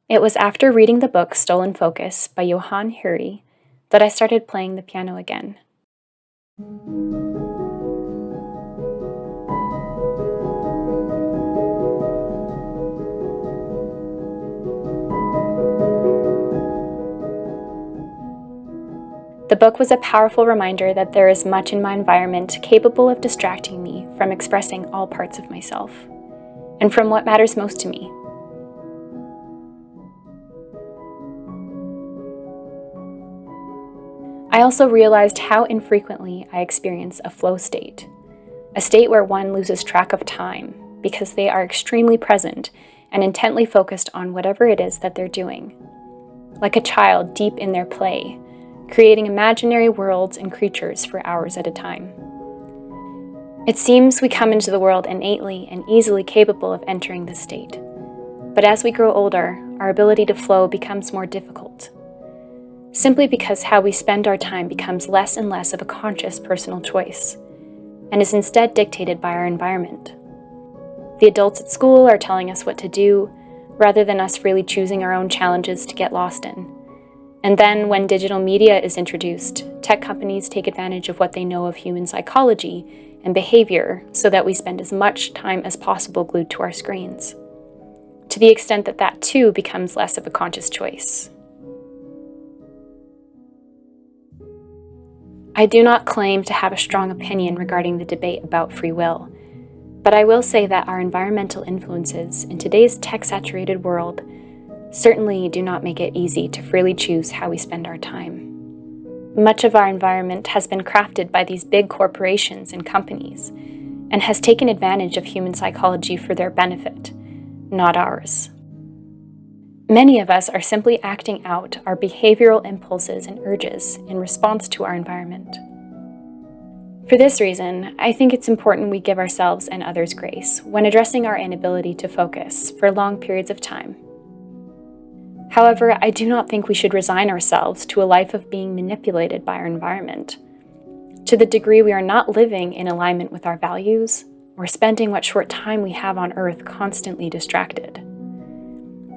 It was after reading the book Stolen Focus by Johann Hari that I started playing the piano again. The book was a powerful reminder that there is much in my environment capable of distracting me from expressing all parts of myself, and from what matters most to me. I also realized how infrequently I experience a flow state, a state where one loses track of time because they are extremely present and intently focused on whatever it is that they're doing. Like a child deep in their play, creating imaginary worlds and creatures for hours at a time. It seems we come into the world innately and easily capable of entering this state. But as we grow older, our ability to flow becomes more difficult, simply because how we spend our time becomes less and less of a conscious personal choice, and is instead dictated by our environment. The adults at school are telling us what to do, rather than us freely choosing our own challenges to get lost in. And then, when digital media is introduced, tech companies take advantage of what they know of human psychology and behavior so that we spend as much time as possible glued to our screens, to the extent that that too becomes less of a conscious choice. I do not claim to have a strong opinion regarding the debate about free will, but I will say that our environmental influences in today's tech-saturated world certainly do not make it easy to freely choose how we spend our time. Much of our environment has been crafted by these big corporations and companies, and has taken advantage of human psychology for their benefit, not ours. Many of us are simply acting out our behavioral impulses and urges in response to our environment. For this reason, I think it's important we give ourselves and others grace when addressing our inability to focus for long periods of time. However, I do not think we should resign ourselves to a life of being manipulated by our environment, to the degree we are not living in alignment with our values or spending what short time we have on Earth constantly distracted.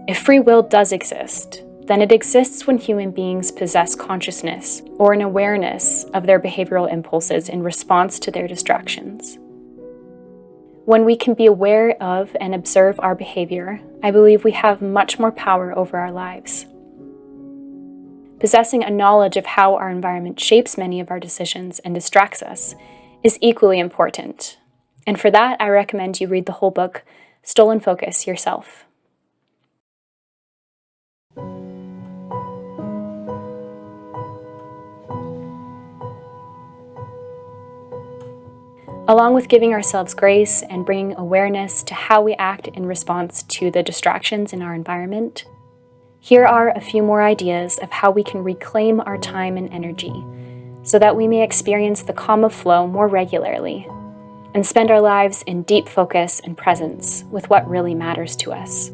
If free will does exist, then it exists when human beings possess consciousness or an awareness of their behavioral impulses in response to their distractions. When we can be aware of and observe our behavior, I believe we have much more power over our lives. Possessing a knowledge of how our environment shapes many of our decisions and distracts us is equally important. And for that, I recommend you read the whole book, Stolen Focus, yourself. Along with giving ourselves grace and bringing awareness to how we act in response to the distractions in our environment, here are a few more ideas of how we can reclaim our time and energy so that we may experience the calm of flow more regularly and spend our lives in deep focus and presence with what really matters to us.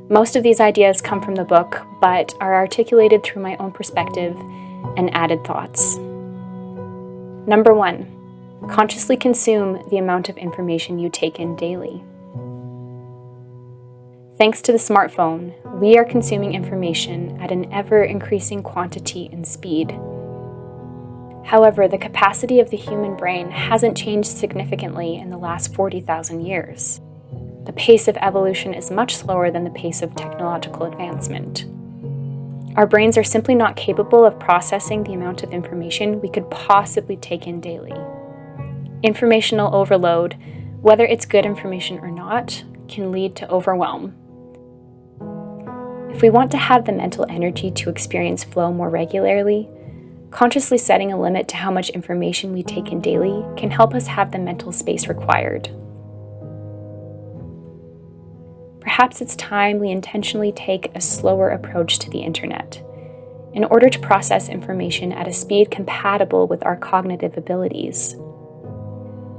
Most of these ideas come from the book, but are articulated through my own perspective and added thoughts. Number 1. Consciously consume the amount of information you take in daily. Thanks to the smartphone, we are consuming information at an ever-increasing quantity and speed. However, the capacity of the human brain hasn't changed significantly in the last 40,000 years. The pace of evolution is much slower than the pace of technological advancement. Our brains are simply not capable of processing the amount of information we could possibly take in daily. Informational overload, whether it's good information or not, can lead to overwhelm. If we want to have the mental energy to experience flow more regularly, consciously setting a limit to how much information we take in daily can help us have the mental space required. Perhaps it's time we intentionally take a slower approach to the internet in order to process information at a speed compatible with our cognitive abilities.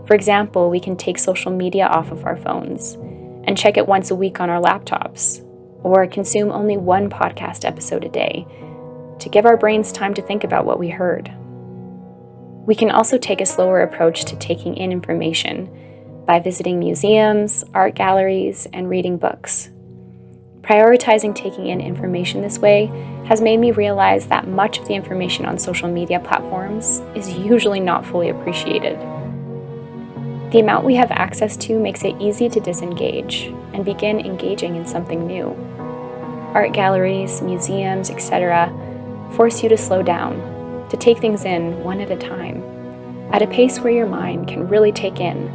For example, we can take social media off of our phones and check it once a week on our laptops, or consume only one podcast episode a day to give our brains time to think about what we heard. We can also take a slower approach to taking in information by visiting museums, art galleries, and reading books. Prioritizing taking in information this way has made me realize that much of the information on social media platforms is usually not fully appreciated. The amount we have access to makes it easy to disengage and begin engaging in something new. Art galleries, museums, etc. force you to slow down, to take things in one at a time, at a pace where your mind can really take in,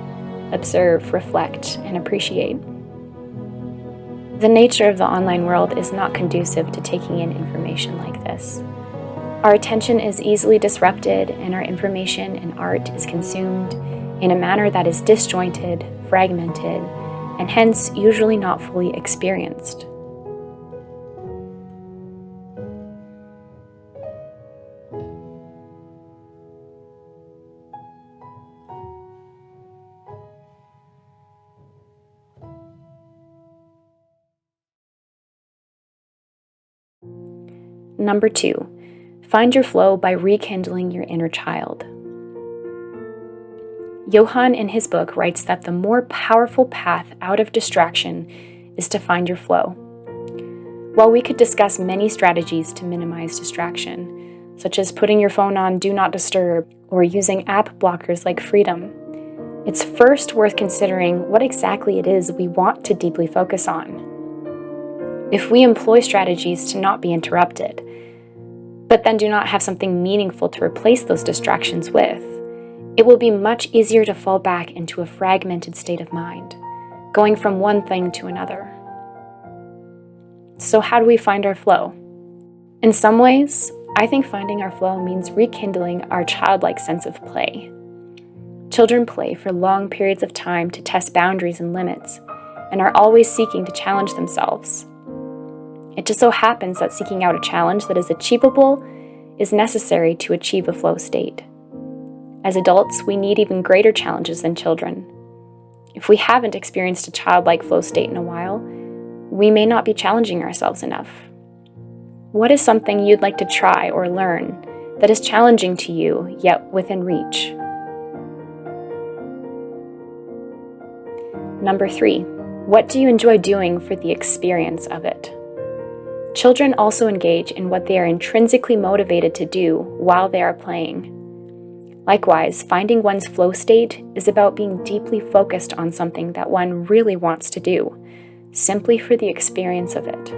observe, reflect, and appreciate. The nature of the online world is not conducive to taking in information like this. Our attention is easily disrupted, and our information and art is consumed in a manner that is disjointed, fragmented, and hence usually not fully experienced. Number 2, find your flow by rekindling your inner child. Johann in his book writes that the more powerful path out of distraction is to find your flow. While we could discuss many strategies to minimize distraction, such as putting your phone on Do Not Disturb or using app blockers like Freedom, it's first worth considering what exactly it is we want to deeply focus on. If we employ strategies to not be interrupted, but then do not have something meaningful to replace those distractions with, it will be much easier to fall back into a fragmented state of mind, going from one thing to another. So how do we find our flow? In some ways, I think finding our flow means rekindling our childlike sense of play. Children play for long periods of time to test boundaries and limits, and are always seeking to challenge themselves. It just so happens that seeking out a challenge that is achievable is necessary to achieve a flow state. As adults, we need even greater challenges than children. If we haven't experienced a childlike flow state in a while, we may not be challenging ourselves enough. What is something you'd like to try or learn that is challenging to you, yet within reach? Number 3, what do you enjoy doing for the experience of it? Children also engage in what they are intrinsically motivated to do while they are playing. Likewise, finding one's flow state is about being deeply focused on something that one really wants to do, simply for the experience of it,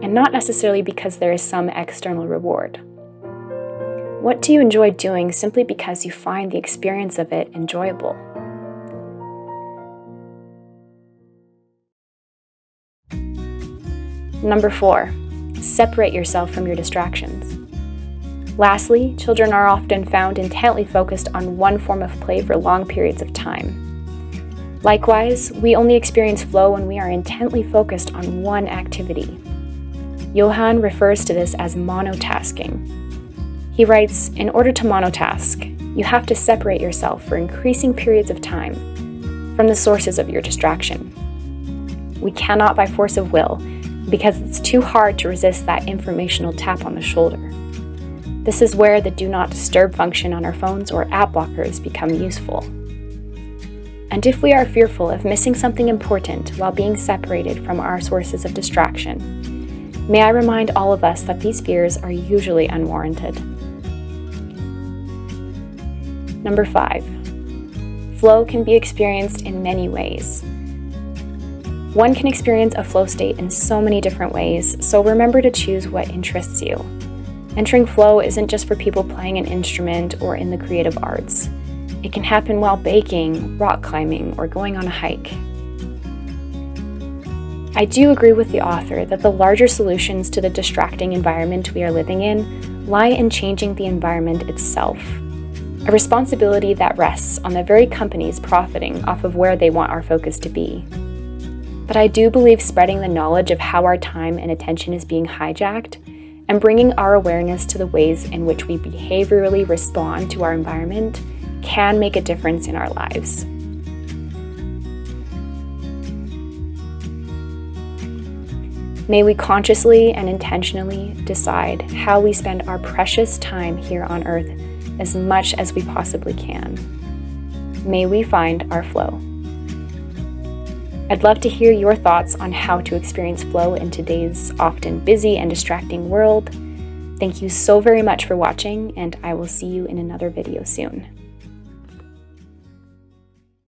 and not necessarily because there is some external reward. What do you enjoy doing simply because you find the experience of it enjoyable? Number 4, separate yourself from your distractions. Lastly, children are often found intently focused on one form of play for long periods of time. Likewise, we only experience flow when we are intently focused on one activity. Johann refers to this as monotasking. He writes, in order to monotask, you have to separate yourself for increasing periods of time from the sources of your distraction. We cannot by force of will, because it's too hard to resist that informational tap on the shoulder. This is where the Do Not Disturb function on our phones or app blockers become useful. And if we are fearful of missing something important while being separated from our sources of distraction, may I remind all of us that these fears are usually unwarranted. Number 5, flow can be experienced in many ways. One can experience a flow state in so many different ways, so remember to choose what interests you. Entering flow isn't just for people playing an instrument or in the creative arts. It can happen while baking, rock climbing, or going on a hike. I do agree with the author that the larger solutions to the distracting environment we are living in lie in changing the environment itself, a responsibility that rests on the very companies profiting off of where they want our focus to be. But I do believe spreading the knowledge of how our time and attention is being hijacked and bringing our awareness to the ways in which we behaviorally respond to our environment can make a difference in our lives. May we consciously and intentionally decide how we spend our precious time here on Earth as much as we possibly can. May we find our flow. I'd love to hear your thoughts on how to experience flow in today's often busy and distracting world. Thank you so very much for watching, and I will see you in another video soon.